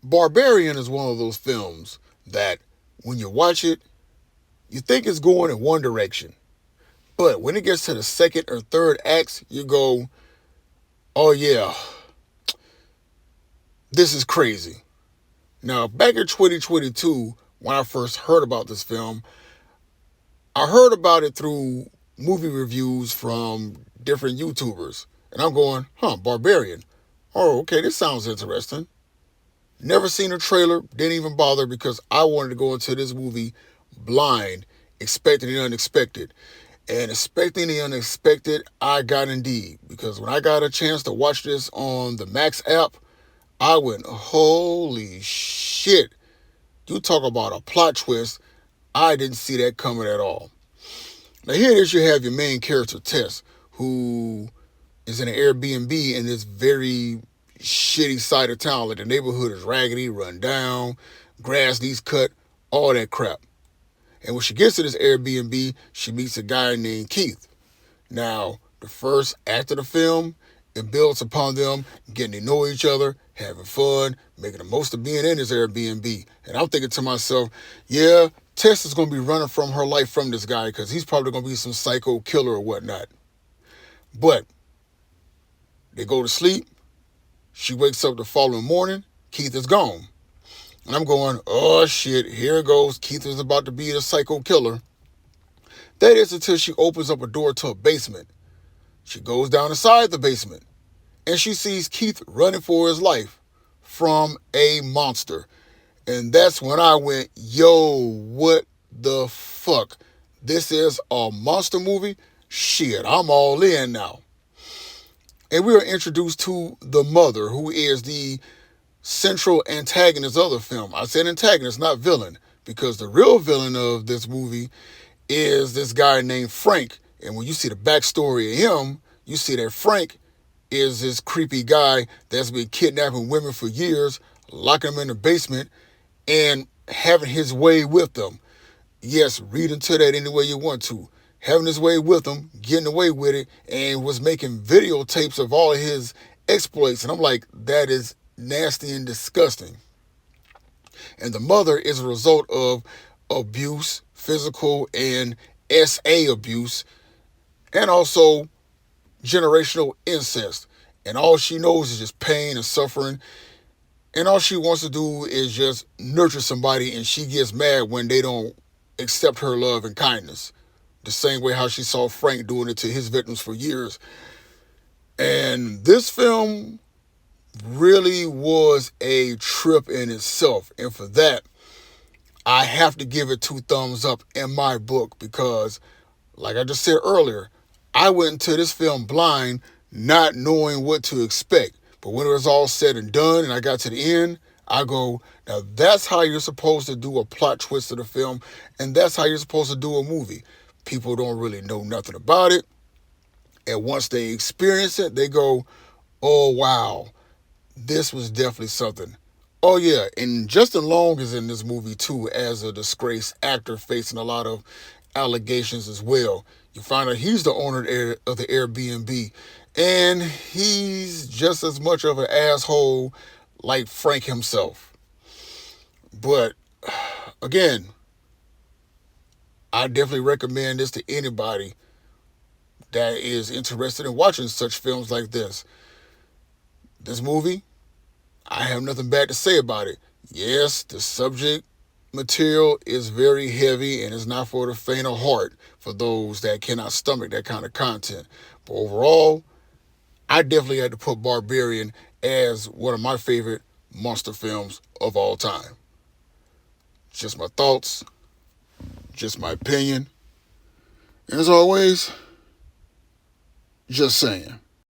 Barbarian is one of those films that when you watch it, you think it's going in one direction. But when it gets to the second or third acts, you go, oh yeah, this is crazy. Now, back in 2022, when I first heard about this film, I heard about it through movie reviews from different YouTubers. And I'm going, Barbarian. Oh, okay, this sounds interesting. Never seen a trailer, didn't even bother because I wanted to go into this movie blind, expecting the unexpected. And expecting the unexpected, I got indeed. Because when I got a chance to watch this on the Max app, I went, holy shit. You talk about a plot twist. I didn't see that coming at all. Now here it is, you have your main character, Tess, who is in an Airbnb in this very shitty side of town. Like the neighborhood is raggedy, run down, grass needs cut, all that crap. And when she gets to this Airbnb, she meets a guy named Keith. Now, the first act of the film, it builds upon them getting to know each other, having fun, making the most of being in this Airbnb. And I'm thinking to myself, yeah, Tess is going to be running from her life from this guy because he's probably going to be some psycho killer or whatnot. But they go to sleep. She wakes up the following morning. Keith is gone. And I'm going, oh shit, here it goes. Keith is about to be the psycho killer. That is until she opens up a door to a basement. She goes down inside the basement and she sees Keith running for his life from a monster. And that's when I went, yo, what the fuck? This is a monster movie? Shit, I'm all in now. And we are introduced to the mother, who is the central antagonist of the film. I said antagonist, not villain, because the real villain of this movie is this guy named Frank. And when you see the backstory of him, you see that Frank is this creepy guy that's been kidnapping women for years, locking them in the basement, and having his way with them. Yes, read into that any way you want to. Having his way with them, getting away with it, and was making videotapes of all of his exploits. And I'm like, that is nasty and disgusting. And the mother is a result of abuse, physical and SA abuse, and also generational incest. And all she knows is just pain and suffering. And all she wants to do is just nurture somebody, and she gets mad when they don't accept her love and kindness. The same way how she saw Frank doing it to his victims for years. And this film really was a trip in itself. And for that, I have to give it 2 thumbs up in my book because, like I just said earlier, I went into this film blind, not knowing what to expect. But when it was all said and done and I got to the end, I go, now that's how you're supposed to do a plot twist of the film, and that's how you're supposed to do a movie. People don't really know nothing about it. And once they experience it, they go, oh, wow, this was definitely something. Oh, yeah, and Justin Long is in this movie, too, as a disgraced actor facing a lot of allegations as well. You find out he's the owner of the Airbnb, and he's just as much of an asshole like Frank himself. But, again, I definitely recommend this to anybody that is interested in watching such films like this. This movie, I have nothing bad to say about it. Yes, the subject material is very heavy and it's not for the faint of heart for those that cannot stomach that kind of content. But overall, I definitely had to put Barbarian as one of my favorite monster films of all time. Just my thoughts, just my opinion. And as always, just saying.